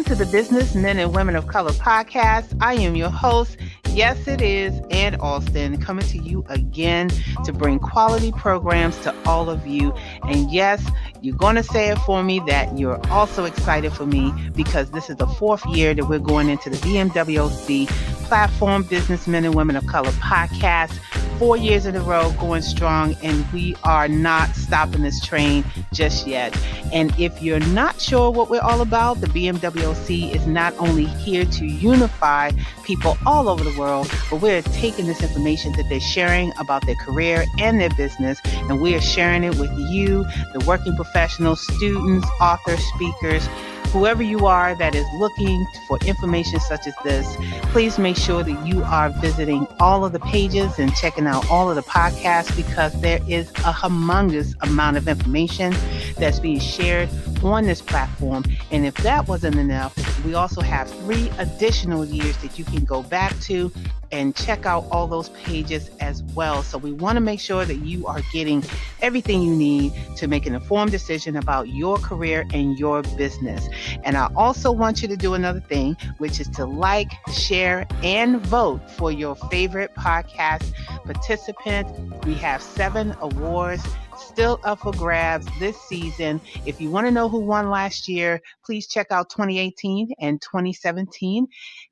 to the Business Men and Women of Color podcast. I am your host. Yes, it is Ann Alston coming to you again to bring quality programs to all of you. And yes, you're going to say it for me that you're also excited for me because this is the fourth year that we're going into the BMWC Platform Businessmen and Women of Color podcast. 4 years in a row going strong, and we are not stopping this train just yet. And if you're not sure what we're all about, the BMWC is not only here to unify people all over the world, but we're taking this information that they're sharing about their career and their business, and we are sharing it with you, the working professionals, students, authors, speakers, whoever you are that is looking for information such as this. Please make sure that you are visiting all of the pages and checking out all of the podcasts because there is a humongous amount of information that's being shared on this platform. And if that wasn't enough, we also have 3 additional years that you can go back to and check out all those pages as well. So we want to make sure that you are getting everything you need to make an informed decision about your career and your business. And I also want you to do another thing, which is to like, share, and vote for your favorite podcast participant. We have 7 awards still up for grabs this season. If you want to know who won last year, please check out 2018 and 2017.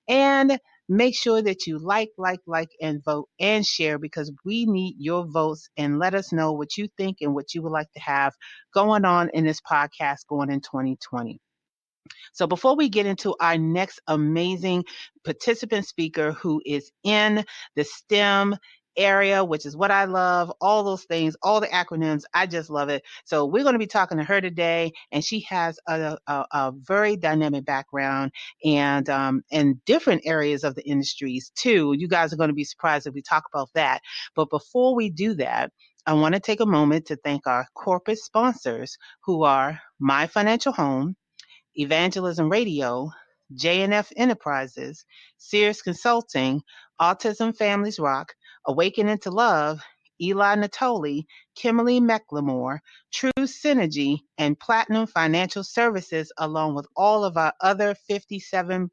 And make sure that you like, and vote and share because we need your votes and let us know what you think and what you would like to have going on in this podcast going in 2020. So before we get into our next amazing participant speaker who is in the STEM area, which is what I love, all those things, all the acronyms, I just love it. So we're going to be talking to her today, and she has a very dynamic background and in different areas of the industries too. You guys are going to be surprised if we talk about that. But before we do that, I want to take a moment to thank our corporate sponsors who are My Financial Home, Evangelism Radio, JNF Enterprises, Sears Consulting, Autism Families Rock, Awakening to Love, Eli Natoli, Kimberly McLemore, True Synergy, and Platinum Financial Services, along with all of our other 57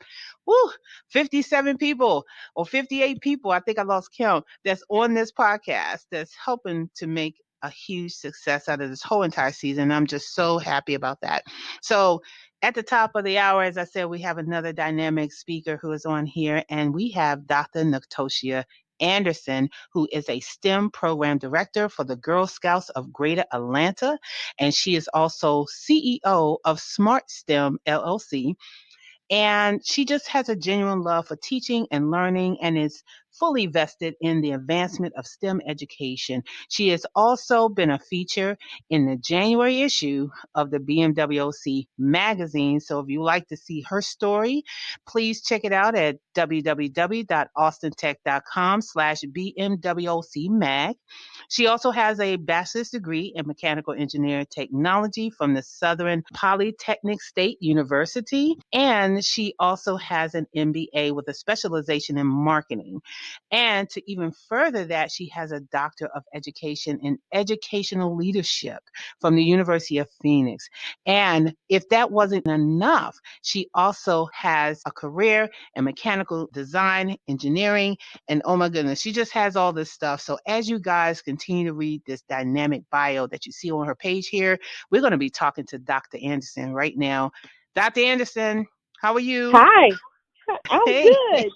people or 58 people, I think I lost count, that's on this podcast that's helping to make a huge success out of this whole entire season. I'm just so happy about that. So at the top of the hour, as I said, we have another dynamic speaker who is on here, and we have Dr. Natoshia Anderson, who is a STEM program director for the Girl Scouts of Greater Atlanta, and she is also CEO of Smart STEM LLC. And she just has a genuine love for teaching and learning and is fully vested in the advancement of STEM education. She has also been a feature in the January issue of the BMWC magazine. So if you like to see her story, please check it out at www.austinTech.com/BMWC mag. She also has a bachelor's degree in mechanical engineering technology from the Southern Polytechnic State University, and she also has an MBA with a specialization in marketing. And to even further that, she has a Doctor of Education in Educational Leadership from the University of Phoenix. And if that wasn't enough, she also has a career in mechanical design, engineering, and oh my goodness, she just has all this stuff. So as you guys continue to read this dynamic bio that you see on her page here, we're going to be talking to Dr. Anderson right now. Dr. Anderson, how are you? Hi, I'm Hey, good.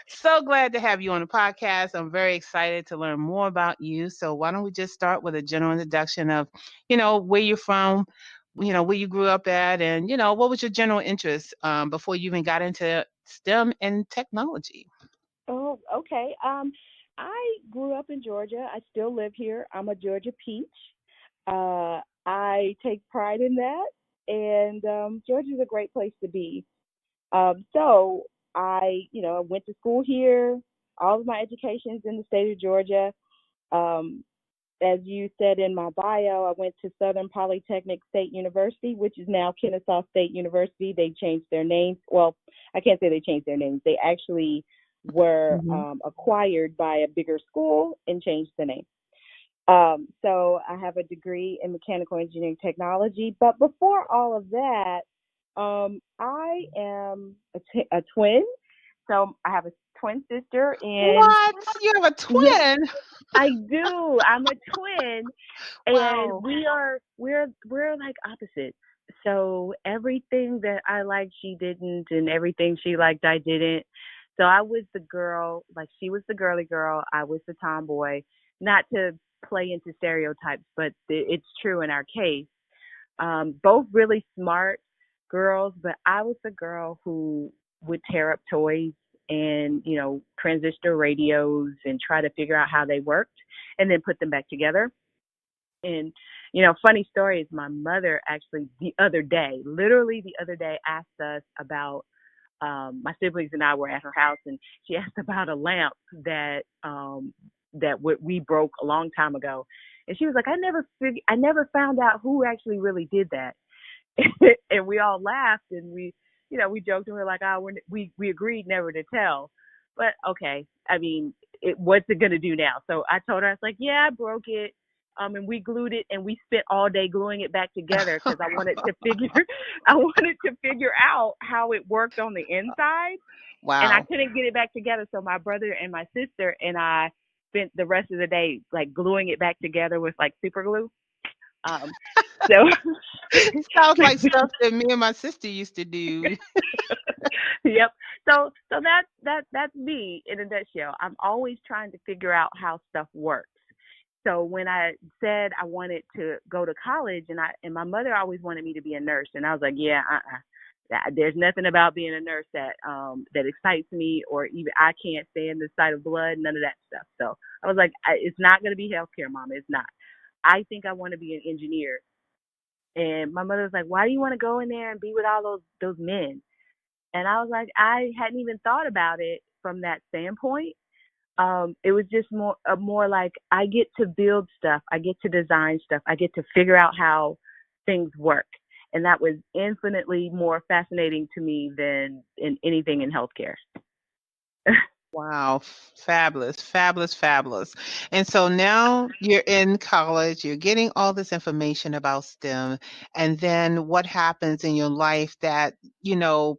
so glad to have you on the podcast. I'm very excited to learn more about you. So why don't we just start with a general introduction of, where you're from, where you grew up at, and, what was your general interest before you even got into STEM and technology? Oh, okay. I grew up in Georgia. I still live here. I'm a Georgia peach. I take pride in that, and Georgia's a great place to be. So I went to school here. All of my education is in the state of Georgia. Um, as you said in my bio, I went to Southern Polytechnic State University, which is now Kennesaw State University. They changed their names. Well, I can't say they changed their names. They actually were Hmm. acquired by a bigger school and changed the name. So I have a degree in mechanical engineering technology. But before all of that, I am a twin, so I have a twin sister, and What? You have a yes, twin? I do. I'm a twin, and Wow. we're like opposites. So everything that I liked, she didn't, and everything she liked, I didn't. So I was the girl, like she was the girly girl, I was the tomboy. Not to play into stereotypes, but it's true in our case. Both really smart girls, but I was the girl who would tear up toys and, transistor radios and try to figure out how they worked and then put them back together. And, funny story is my mother actually the other day, literally the other day, asked us about my siblings and I were at her house, and she asked about a lamp that we broke a long time ago, and she was like, I never found out who actually really did that. And we all laughed, and we joked, and we were like, oh, we agreed never to tell. But okay, I mean, what's it gonna do now? So I told her, I was like, yeah, I broke it. And we glued it, and we spent all day gluing it back together because I wanted to figure out how it worked on the inside, and I Wow. couldn't get it back together. So my brother and my sister and I spent the rest of the day like gluing it back together with like super glue. Um, so Sounds like stuff that me and my sister used to do. yep. So that's me in a nutshell. I'm always trying to figure out how stuff works. So when I said I wanted to go to college, and my mother always wanted me to be a nurse, and I was like, yeah, there's nothing about being a nurse that excites me, or even I can't stand the sight of blood, none of that stuff. So I was like, it's not going to be healthcare, Mama. It's not. I think I want to be an engineer. And my mother was like, why do you want to go in there and be with all those men? And I was like, I hadn't even thought about it from that standpoint. It was just more like I get to build stuff, I get to design stuff, I get to figure out how things work, and that was infinitely more fascinating to me than in anything in healthcare. Wow, fabulous, fabulous, fabulous. And so now you're in college, you're getting all this information about STEM, and then what happens in your life that,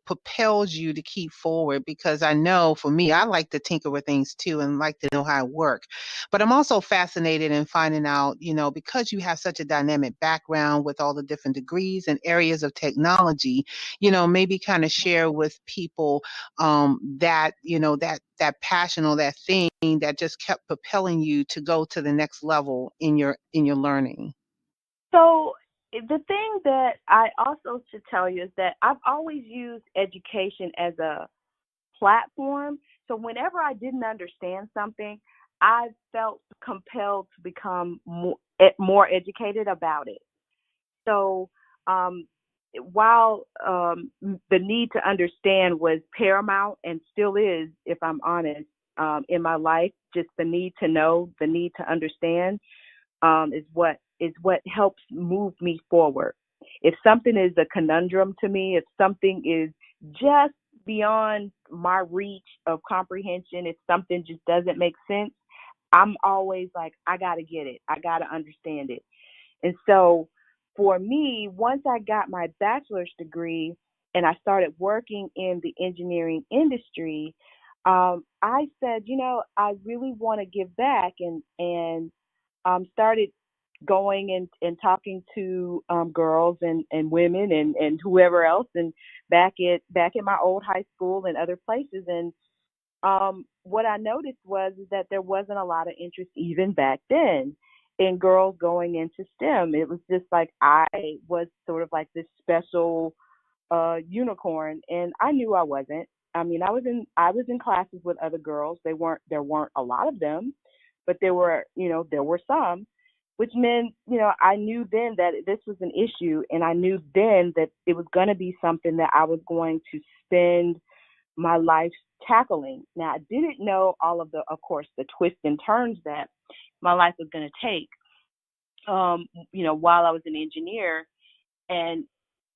propels you to keep forward? Because I know for me, I like to tinker with things too and like to know how it work. But I'm also fascinated in finding out, because you have such a dynamic background with all the different degrees and areas of technology, maybe kind of share with people that that passion or that thing that just kept propelling you to go to the next level in your learning. So the thing that I also should tell you is that I've always used education as a platform. So whenever I didn't understand something, I felt compelled to become more educated about it. So um, while the need to understand was paramount and still is, if I'm honest, in my life, just the need to know, the need to understand is what helps move me forward. If something is a conundrum to me, if something is just beyond my reach of comprehension, if something just doesn't make sense, I'm always like, I got to get it. I got to understand it. And so for me, once I got my bachelor's degree and I started working in the engineering industry, I said, I really want to give back, and started going and talking to girls and women and whoever else, and back at my old high school and other places. And what I noticed was is that there wasn't a lot of interest even back then in girls going into STEM. It was just like I was sort of like this special unicorn, and I knew I wasn't. I mean, I was in classes with other girls. There weren't a lot of them, but there were some, which meant I knew then that this was an issue, and I knew then that it was going to be something that I was going to spend my life tackling. Now, I didn't know all of course, the twists and turns that my life was going to take. While I was an engineer, and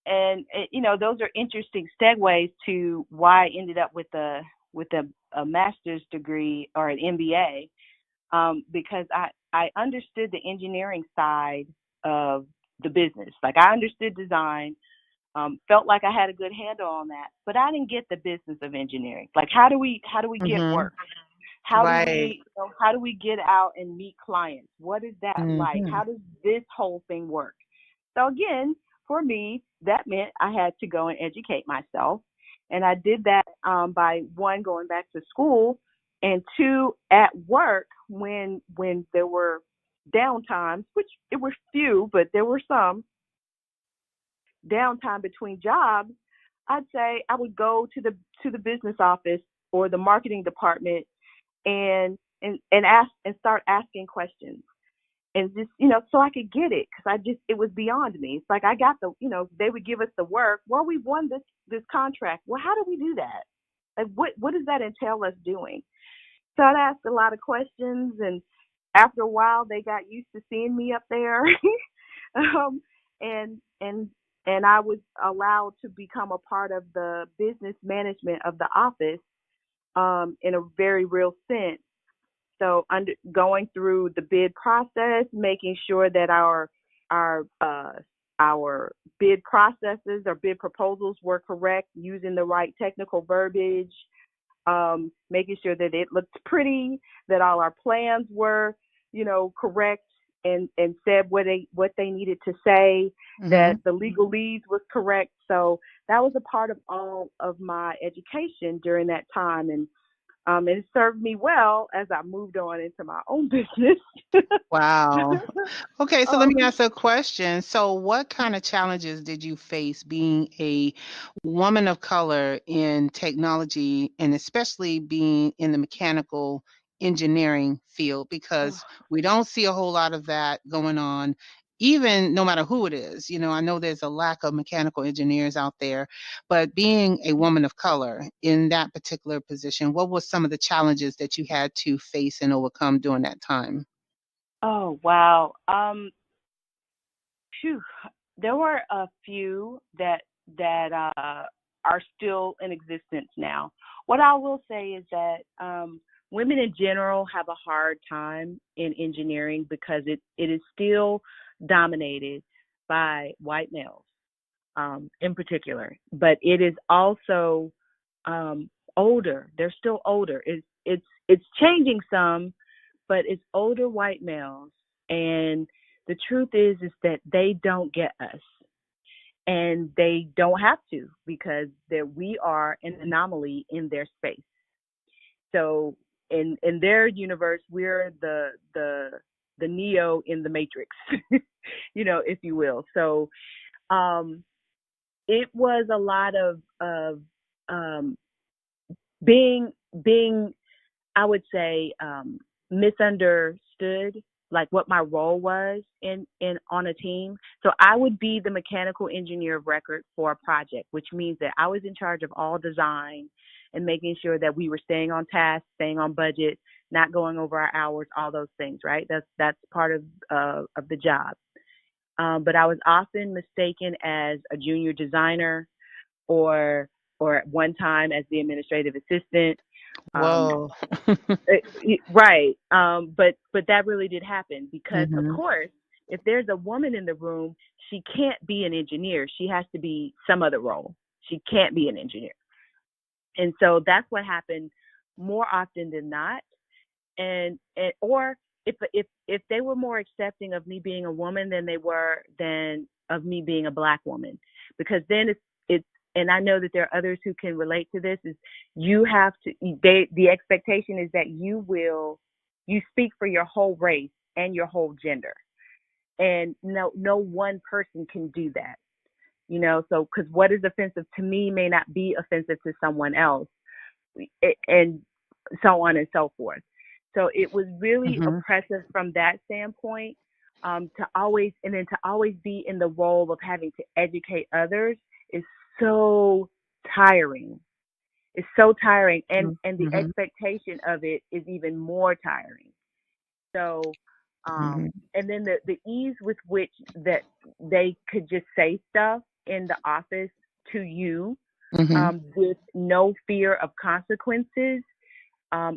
those are interesting segues to why I ended up with a master's degree or an MBA, because I understood the engineering side of the business. Like I understood design, Felt like I had a good handle on that, but I didn't get the business of engineering. Like, how do we get Mhm. work? How do Right. we, how do we get out and meet clients? What is that like? Mhm. How does this whole thing work? So again, for me, that meant I had to go and educate myself, and I did that by one, going back to school, and two, at work when there were downtimes, which it were few, but there were some downtime between jobs. I'd say I would go to the business office or the marketing department and ask and start asking questions, and just, so I could get it, because I just, it was beyond me. It's like, I got the, they would give us the work. Well, we won this contract. Well, how do we do that? Like, what does that entail us doing? So I'd ask a lot of questions, and after a while, they got used to seeing me up there, um, and I was allowed to become a part of the business management of the office, in a very real sense. So going through the bid process, making sure that our uh, our bid processes or bid proposals were correct, using the right technical verbiage, making sure that it looked pretty, that all our plans were, correct, and said what they needed to say, that Mhm. the legalese was correct. So that was a part of all of my education during that time, and it served me well as I moved on into my own business. Wow. Okay, so let me um, ask a question. So, what kind of challenges did you face being a woman of color in technology and especially being in the mechanical engineering field? Because we don't see a whole lot of that going on, even no matter who it is. I know there's a lack of mechanical engineers out there, but being a woman of color in that particular position, what were some of the challenges that you had to face and overcome during that time? oh wow. Phew. There were a few that are still in existence now. What I will say is that women in general have a hard time in engineering because it is still dominated by white males, in particular. But it is also older. They're still older. It's changing some, but it's older white males, and the truth is that they don't get us, and they don't have to, because that we are an anomaly in their space. So in their universe, we're the Neo in the Matrix, if you will. So um, it was a lot of um, being I would say, misunderstood, like what my role was in on a team. So I would be the mechanical engineer of record for a project, which means that I was in charge of all design and making sure that we were staying on task, staying on budget, not going over our hours, all those things, right? That's part of the job. But I was often mistaken as a junior designer, or at one time as the administrative assistant. Um, Whoa. right. But that really did happen because, of Mhm. course, if there's a woman in the room, she can't be an engineer. She has to be some other role. She can't be an engineer. And so that's what happened more often than not. And or if they were more accepting of me being a woman than they were than of me being a black woman, because then it's and I know that there are others who can relate to this, is you have to, the expectation is that you speak for your whole race and your whole gender, and no one person can do that, so because what is offensive to me may not be offensive to someone else, and so on and so forth. So it was really Mhm. oppressive from that standpoint. To always be in the role of having to educate others is so tiring. It's so tiring, and Mhm. the Mhm. expectation of it is even more tiring. So, Mhm. and then the ease with which that they could just say stuff in the office to you, Mhm. with no fear of consequences,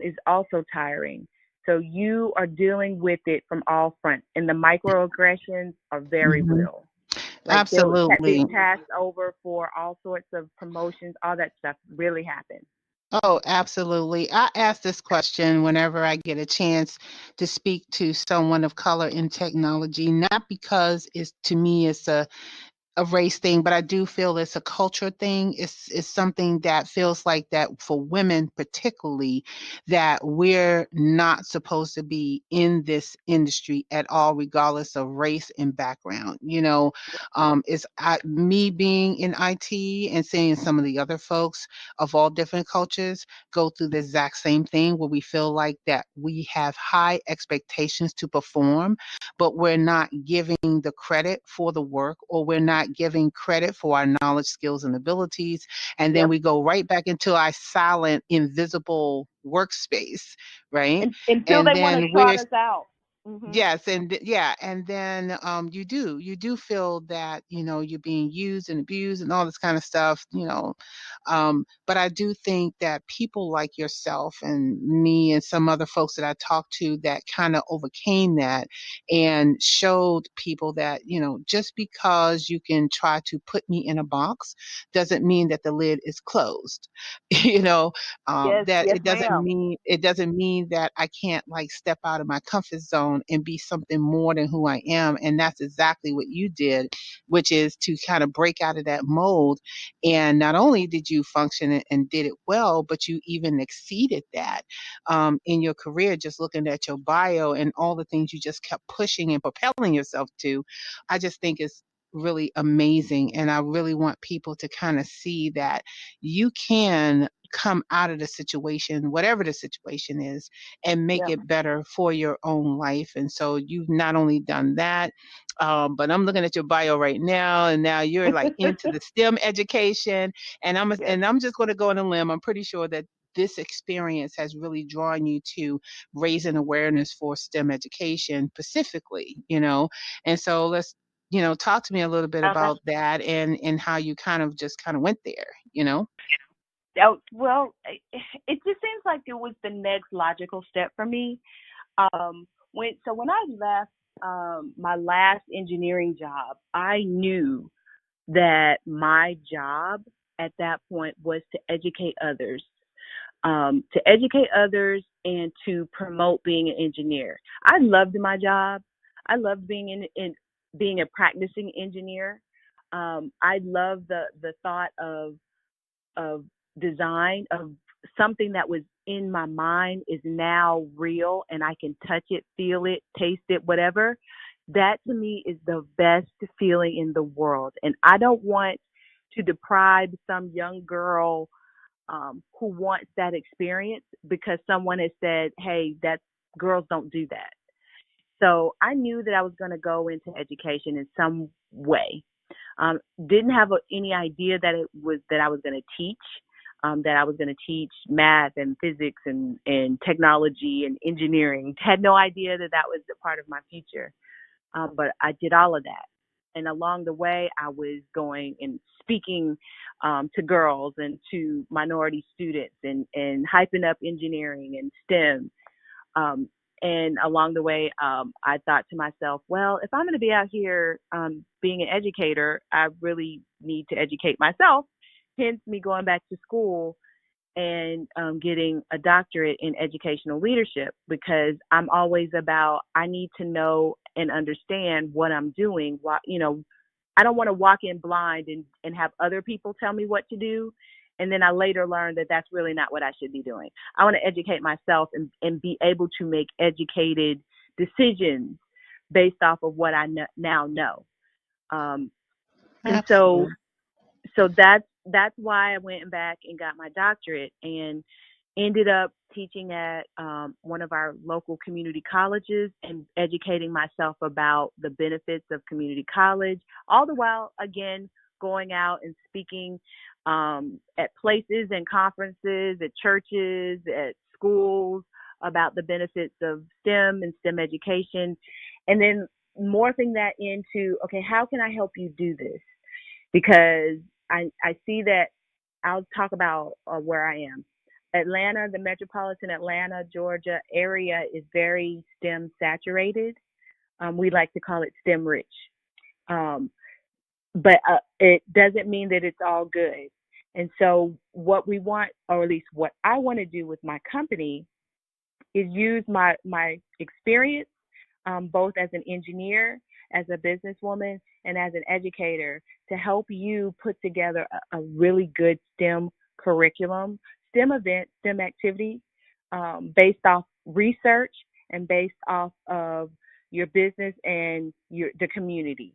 is also tiring. So you are dealing with it from all fronts, and the microaggressions are very Mhm. real. Like they'll be Absolutely. passed over for all sorts of promotions. All that stuff really happens. Oh, absolutely. I ask this question whenever I get a chance to speak to someone of color in technology, not because it's to me it's a race thing, but I do feel it's a culture thing. It's something that feels like that for women particularly, that we're not supposed to be in this industry at all, regardless of race and background. Me being in IT and seeing some of the other folks of all different cultures go through the exact same thing where we feel like that we have high expectations to perform, but we're not giving the credit for the work, or we're not giving credit for our knowledge, skills, and abilities. And then Yep. we go right back into our silent, invisible workspace, right? Until And they want to then we're trot us out. Mhm. Yes, yeah, and then you do feel that you're being used and abused and all this kind of stuff. But I do think that people like yourself and me and some other folks that I talked to that kind of overcame that and showed people that just because you can try to put me in a box doesn't mean that the lid is closed. you know Yes, that yes, ma'am. it doesn't mean that I can't like step out of my comfort zone and be something more than who I am. And that's exactly what you did, which is to kind of break out of that mold. And not only did you function and did it well, but you even exceeded that in your career. Just looking at your bio and all the things you just kept pushing and propelling yourself to, I just think it's really amazing. And I really want people to kind of see that you can come out of the situation, whatever the situation is, and make Yep. it better for your own life. And so you've not only done that, but I'm looking at your bio right now, and now you're like into the STEM education. And I'm Yes. and I'm just going to go on a limb. I'm pretty sure that this experience has really drawn you to raising awareness for STEM education specifically. And so let's talk to me a little bit Uh-huh. about that and how you kind of went there. Oh, well, it just seems like it was the next logical step for me. When I left my last engineering job, I knew that my job at that point was to educate others and to promote being an engineer. I loved my job. I loved being in being a practicing engineer. I love the thought of design, of something that was in my mind is now real and I can touch it, feel it, taste it, whatever. That to me is the best feeling in the world. And I don't want to deprive some young girl who wants that experience because someone has said, hey, that girls don't do that. So I knew that I was going to go into education in some way. Didn't have any idea that it was that I was going to teach, that I was going to teach math and physics and technology and engineering. Had no idea that that was a part of my future. But I did all of that. And along the way, I was going and speaking to girls and to minority students and hyping up engineering and STEM. Um, and along the way, I thought to myself, well, if I'm going to be out here being an educator, I really need to educate myself. Hence, me going back to school and getting a doctorate in educational leadership because I'm always about I need to know and understand what I'm doing. I don't want to walk in blind and have other people tell me what to do. And then I later learned that that's really not what I should be doing. I want to educate myself and be able to make educated decisions based off of what I now know. Um, and so Absolutely. so that's why I went back and got my doctorate and ended up teaching at one of our local community colleges and educating myself about the benefits of community college, all the while again going out and speaking at places and conferences, at churches, at schools about the benefits of STEM and STEM education, and then morphing that into okay, how can I help you do this? Because I see that I'll talk about where I am. Atlanta, the metropolitan Atlanta, Georgia area is very STEM saturated. We like to call it STEM rich. Um, but it doesn't mean that it's all good. And so, what we want, or at least what I want to do with my company, is use my experience, both as an engineer, as a businesswoman, and as an educator, to help you put together a really good STEM curriculum, STEM event, STEM activity, based off research and based off of your business and the community.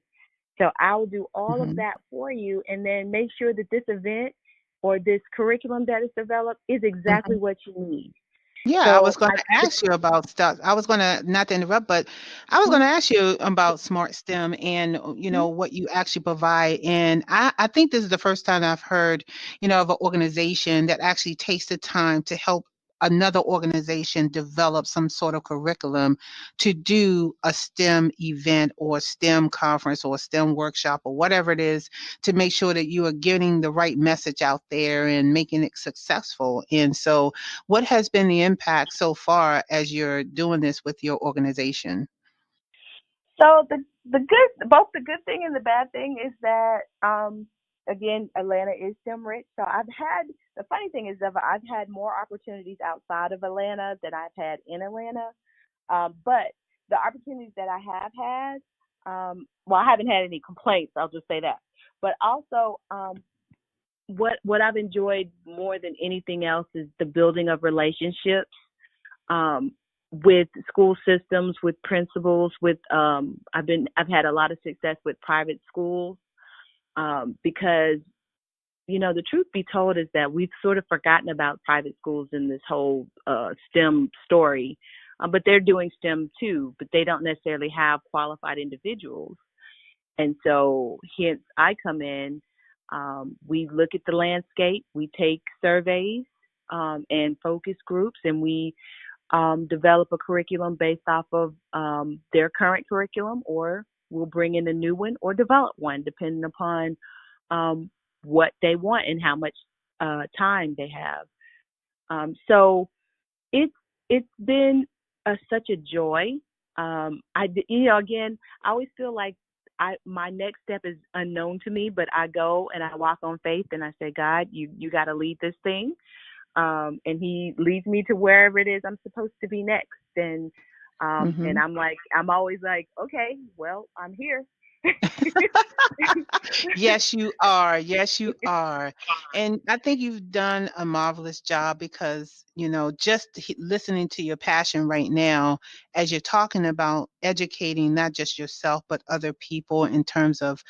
So I will do all of Mhm. that for you, and then make sure that this event or this curriculum that is developed is exactly Mhm. what you need. Yeah, I So was gonna ask you about stuff. I was gonna, not to interrupt, but I was gonna ask you about Smart STEM and, what you actually provide. And I think this is the first time I've heard, of an organization that actually takes the time to help another organization develop some sort of curriculum to do a STEM event or STEM conference or STEM workshop or whatever it is, to make sure that you are getting the right message out there and making it successful. And so, what has been the impact so far as you're doing this with your organization? So the good, both the good thing and the bad thing is that, again, Atlanta is STEM rich. So I've had, the funny thing is that I've had more opportunities outside of Atlanta than I've had in Atlanta. But the opportunities that I have had, well, I haven't had any complaints. I'll just say that. But also, what I've enjoyed more than anything else is the building of relationships, um, with school systems, with principals, with, I've had a lot of success with private schools, because, the truth be told is that we've sort of forgotten about private schools in this whole STEM story. But they're doing STEM too, but they don't necessarily have qualified individuals. And so, hence, I come in. We look at the landscape, we take surveys, and focus groups, and we, develop a curriculum based off of, their current curriculum, or we'll bring in a new one or develop one, depending upon, um, what they want and how much time they have. So it's it's been such a joy. Again, I always feel like my next step is unknown to me, but I go and I walk on faith and I say, God, you got to lead this thing, and He leads me to wherever it is I'm supposed to be next. And Mhm. I'm always like, okay, well, I'm here. Yes, you are. Yes, you are. And I think you've done a marvelous job because, just listening to your passion right now as you're talking about educating not just yourself, but other people in terms of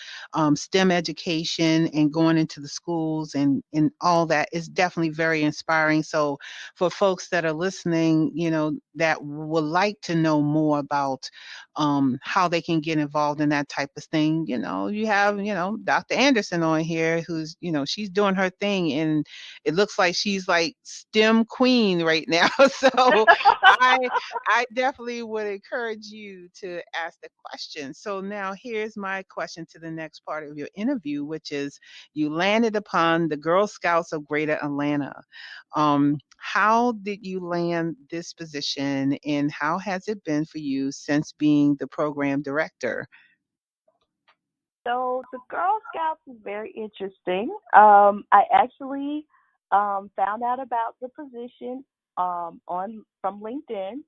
STEM education and going into the schools and all that is definitely very inspiring. So, for folks that are listening, that would like to know more about how they can get involved in that type of thing. You have, Dr. Anderson on here who's, she's doing her thing and it looks like she's like STEM queen right now. So I I definitely would encourage you to ask the question. So now here's my question to the next part of your interview, which is you landed upon the Girl Scouts of Greater Atlanta. How did you land this position and how has it been for you since being the program director? So the Girl Scouts is very interesting. I actually, found out about the position, on from LinkedIn.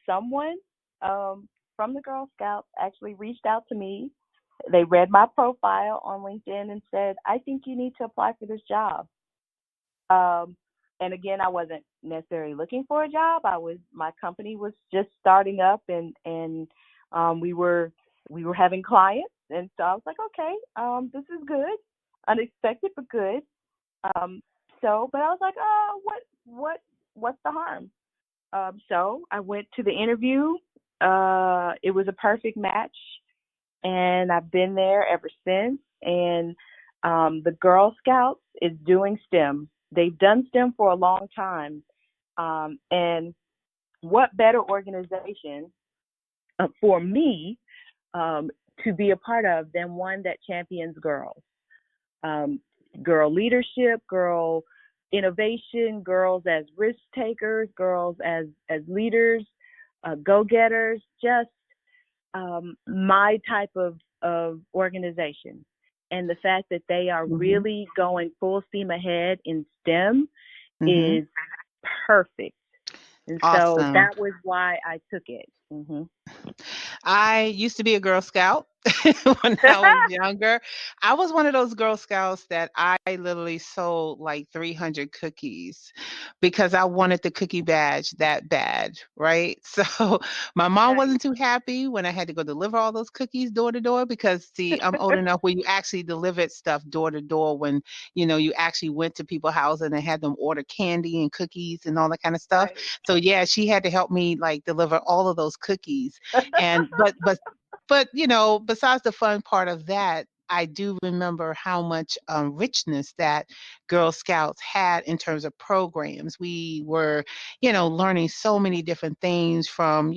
Someone, from the Girl Scouts actually reached out to me. They read my profile on LinkedIn and said, "I think you need to apply for this job." Um, and again, I wasn't necessarily looking for a job. My company was just starting up, and we were having clients, and so I was like, okay, this is good, unexpected but good. Um, but I was like, oh, what's the harm? So I went to the interview. It was a perfect match, and I've been there ever since. And, the Girl Scouts is doing STEM. They've done STEM for a long time. And what better organization, for me, um, to be a part of than one that champions girls? Um, Girl leadership, girl innovation, girls as risk takers, girls as leaders, go getters, just, my type of organization. and the fact that they are Mm-hmm. really going full steam ahead in STEM Mm-hmm. is perfect. And so Awesome. that was why I took it. Hmm. I used to be a Girl Scout when I was younger. I was one of those Girl Scouts that I literally sold like 300 cookies because I wanted the cookie badge that bad, right? So my mom Nice. wasn't too happy when I had to go deliver all those cookies door to door because, see, I'm old enough where you actually delivered stuff door to door when, you actually went to people's houses and had them order candy and cookies and all that kind of stuff. Right. So yeah, she had to help me like deliver all of those cookies. And but besides the fun part of that, I do remember how much richness that Girl Scouts had in terms of programs. We were, learning so many different things from,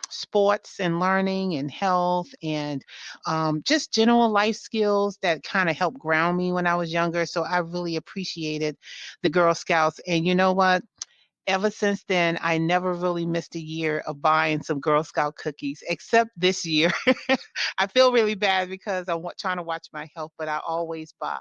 sports and learning and health and just general life skills that kind of helped ground me when I was younger. So I really appreciated the Girl Scouts. And you know what? Ever since then, I never really missed a year of buying some Girl Scout cookies, except this year. I feel really bad because I'm trying to watch my health, but I always buy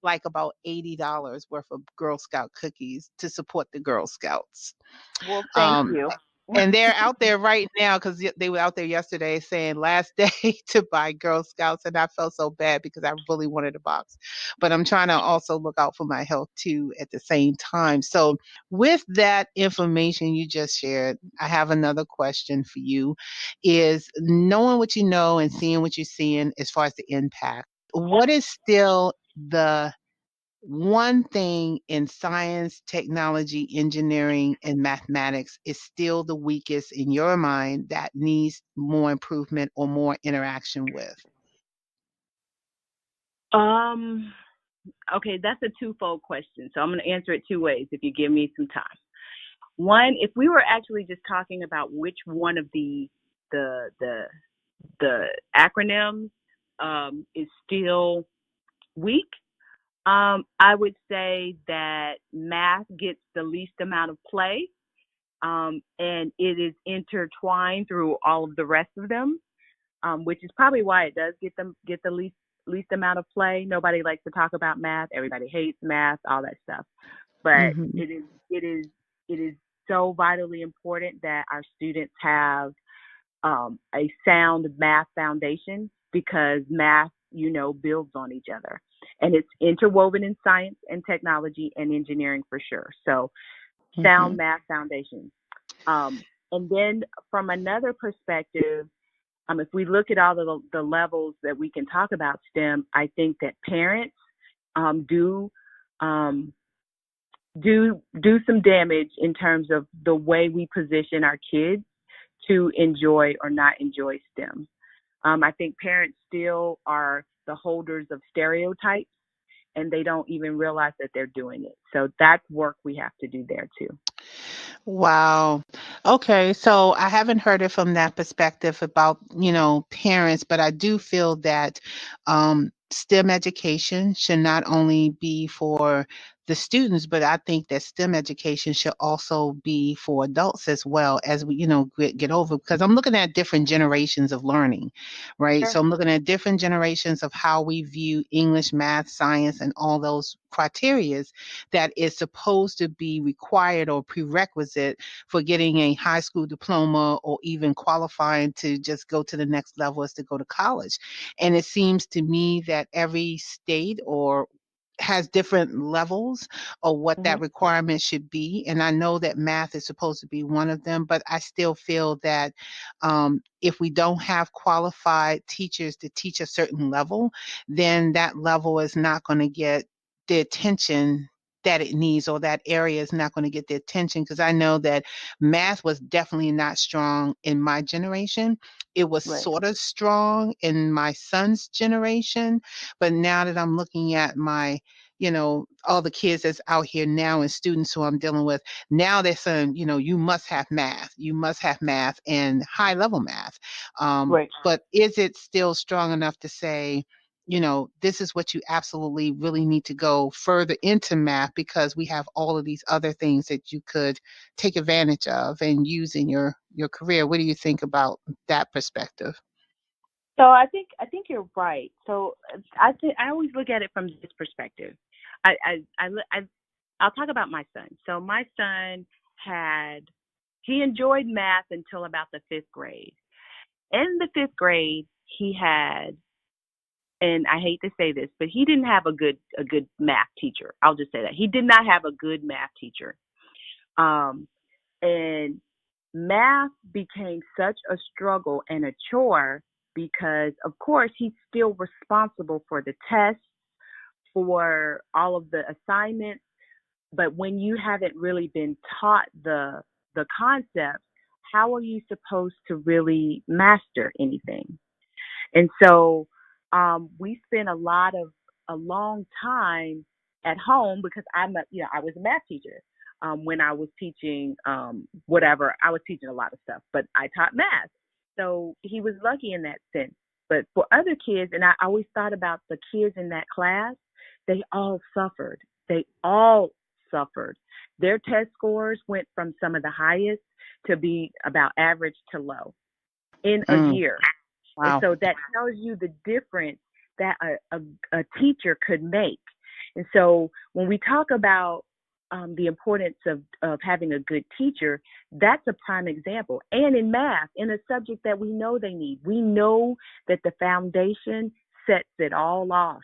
like about $80 worth of Girl Scout cookies to support the Girl Scouts. Well, thank Um, you. and they're out there right now because they were out there yesterday saying last day to buy Girl Scouts, and I felt so bad because I really wanted a box. But I'm trying to also look out for my health too at the same time. So, with that information you just shared, I have another question for you: Is knowing what you know and seeing what you're seeing as far as the impact, what is still the one thing in science, technology, engineering, and mathematics is still the weakest in your mind that needs more improvement or more interaction with? Um, okay, that's a twofold question. So I'm going to answer it two ways if you give me some time. One, if we were actually just talking about which one of the the the acronyms is still weak, I would say that math gets the least amount of play, and it is intertwined through all of the rest of them, which is probably why it does get the least amount of play. Nobody likes to talk about math. Everybody hates math, all that stuff. But Mhm. it is so vitally important that our students have a sound math foundation because math, builds on each other. And it's interwoven in science and technology and engineering for sure. So, sound Mhm. math foundation. And then from another perspective, if we look at all the levels that we can talk about STEM, I think that parents do um, do some damage in terms of the way we position our kids to enjoy or not enjoy STEM. I think parents still are the holders of stereotypes and they don't even realize that they're doing it. So that's work we have to do there too. Wow. Okay. So I haven't heard it from that perspective about, parents, but I do feel that STEM education should not only be for the students, but I think that STEM education should also be for adults as well as we, get over because I'm looking at different generations of learning, right? Sure. So I'm looking at different generations of how we view English, math, science, and all those criterias that is supposed to be required or prerequisite for getting a high school diploma or even qualifying to just go to the next level is to go to college. And it seems to me that every state or has different levels of what Hmm. that requirement should be. And I know that math is supposed to be one of them, but I still feel that if we don't have qualified teachers to teach a certain level, then that level is not going to get the attention that it needs, or that area is not going to get the attention because I know that math was definitely not strong in my generation. It was Right. sort of strong in my son's generation, but now that I'm looking at my, all the kids that's out here now and students who I'm dealing with, now they're saying, you must have math. You must have math and high level math. Right. But is it still strong enough to say, this is what you absolutely really need to go further into math because we have all of these other things that you could take advantage of and use in your career. What do you think about that perspective? So I think you're right. So I always look at it from this perspective. I I'll talk about my son. So my son had he enjoyed math until about the 5th grade. In the 5th grade, he had, and I hate to say this, but he didn't have a good math teacher. I'll just say that. He did not have a good math teacher. Um and math became such a struggle and a chore because of course he's still responsible for the tests, for all of the assignments, but when you haven't really been taught the concepts, how are you supposed to really master anything? And so we spent a long time at home because I was a math teacher. When I was teaching whatever, I was teaching a lot of stuff, but I taught math. So he was lucky in that sense. But for other kids, and I always thought about the kids in that class, they all suffered. They all suffered. Their test scores went from some of the highest to be about average to low in a Mm, year. And wow. so that tells you the difference that a teacher could make. And so when we talk about the importance of having a good teacher, that's a prime example. And in math, in a subject that we know they need, we know that the foundation sets it all off.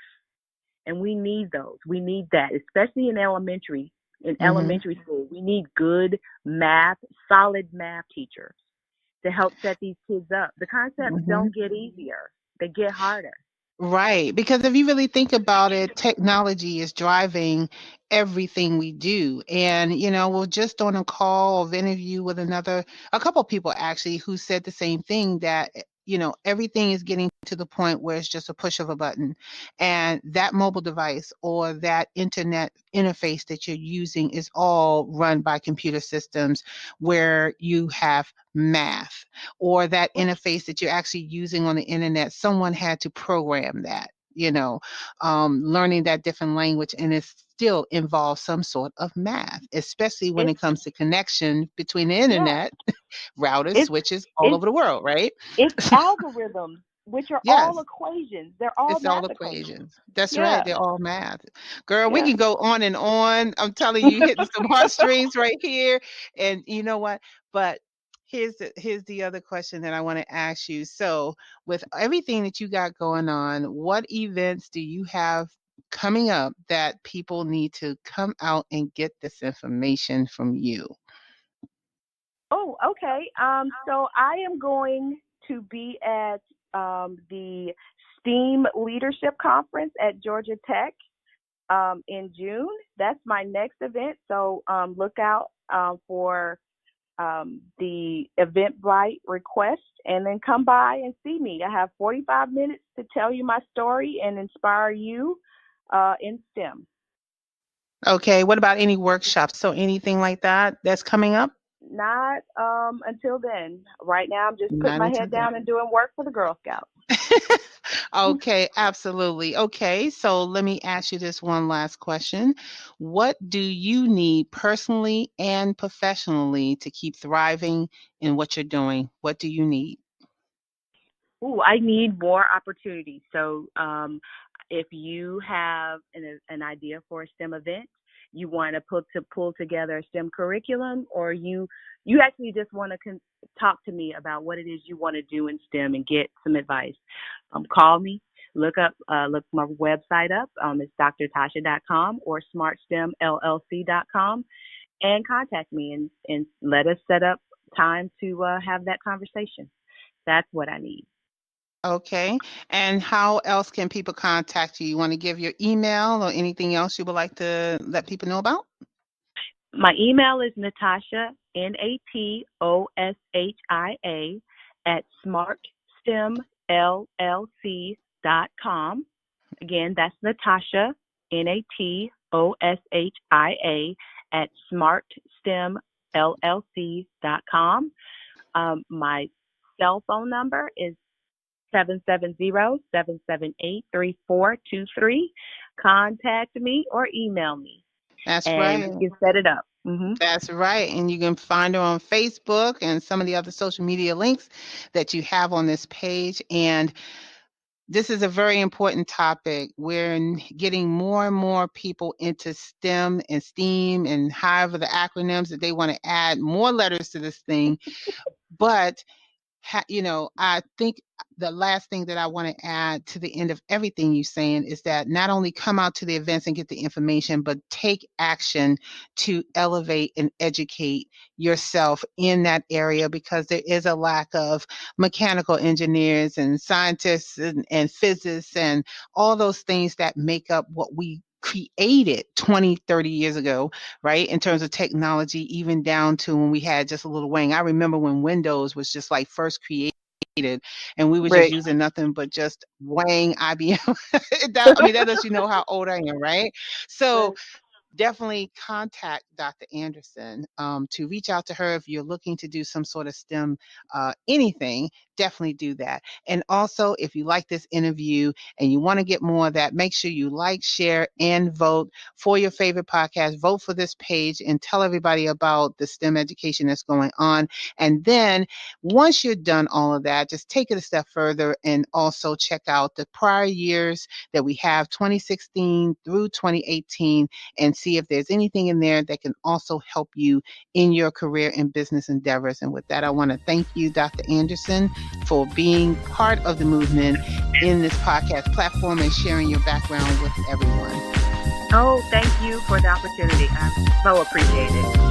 And we need those. We need that, especially in elementary. In Mm-hmm. elementary school, we need good math, solid math teachers to help set these kids up. The concepts Mm-hmm. don't get easier, they get harder. Right. Because if you really think about it, technology is driving everything we do. And, we're just on a call of interview with a couple people actually who said the same thing that, everything is getting to the point where it's just a push of a button. And that mobile device or that internet interface that you're using is all run by computer systems where you have math or that interface that you're actually using on the internet, someone had to program that, learning that different language, and it still involves some sort of math, especially when It's it comes to connection between the yeah, internet, routers, it's switches all it's over the world, right? it's algorithms, which are all Yes. equations. They're all It's all math equations. equations. That's right. Yeah, They're all math. Girl, we yeah. can go on and on. I'm telling you, hitting some heartstrings right here. And you know what? But here's the other question that I want to ask you. So, with everything that you got going on, what events do you have coming up that people need to come out and get this information from you? Oh, okay. So I am going to be at the STEAM Leadership Conference at Georgia Tech in June. That's my next event. So look out for the Eventbrite request, and then come by and see me. I have 45 minutes to tell you my story and inspire you in STEM. Okay. What about any workshops? So, anything like that that's coming up? Not until then. Right now, I'm just putting Not my until head then. down and doing work for the Girl Scouts. Okay, absolutely. Okay, so let me ask you this one last question. What do you need personally and professionally to keep thriving in what you're doing? What do you need? Ooh, I need more opportunities. So, if you have an idea for a STEM event, you want to pull together a STEM curriculum, or you actually just want to talk to me about what it is you want to do in STEM and get some advice, call me. Look my website up. It's drtasha.com or smartstemllc.com, and contact me and let us set up time to have that conversation. That's what I need. Okay, and how else can people contact you? You want to give your email or anything else you would like to let people know about? My email is Natasha, Natoshia, at smartstemllc.com. Again, that's Natasha, Natoshia, at smartstemllc.com. My cell phone number is 770-778-3423. Contact me or email me, That's and right. we can set it up. Mhm. That's right. And you can find her on Facebook and some of the other social media links that you have on this page. And this is a very important topic. We're getting more and more people into STEM and STEAM and however the acronyms that they want to add more letters to this thing. But I think the last thing that I want to add to the end of everything you're saying is that not only come out to the events and get the information, but take action to elevate and educate yourself in that area, because there is a lack of mechanical engineers and scientists and physicists and all those things that make up what we created 20, 30 years ago, right? In terms of technology, even down to when we had just a little wing. I remember when Windows was just like first created and we were just Right. using nothing but just Wang IBM. That lets you know how old I am, right? So Right. definitely contact Dr. Anderson to reach out to her if you're looking to do some sort of STEM anything. Definitely do that. And also, if you like this interview and you want to get more of that, make sure you like, share, and vote for your favorite podcast. Vote for this page and tell everybody about the STEM education that's going on. And then once you're done all of that, just take it a step further and also check out the prior years that we have, 2016 through 2018, and see if there's anything in there that can also help you in your career and business endeavors. And with that, I want to thank you, Dr. Anderson, for being part of the movement in this podcast platform and sharing your background with everyone. Oh, thank you for the opportunity. I so appreciate it.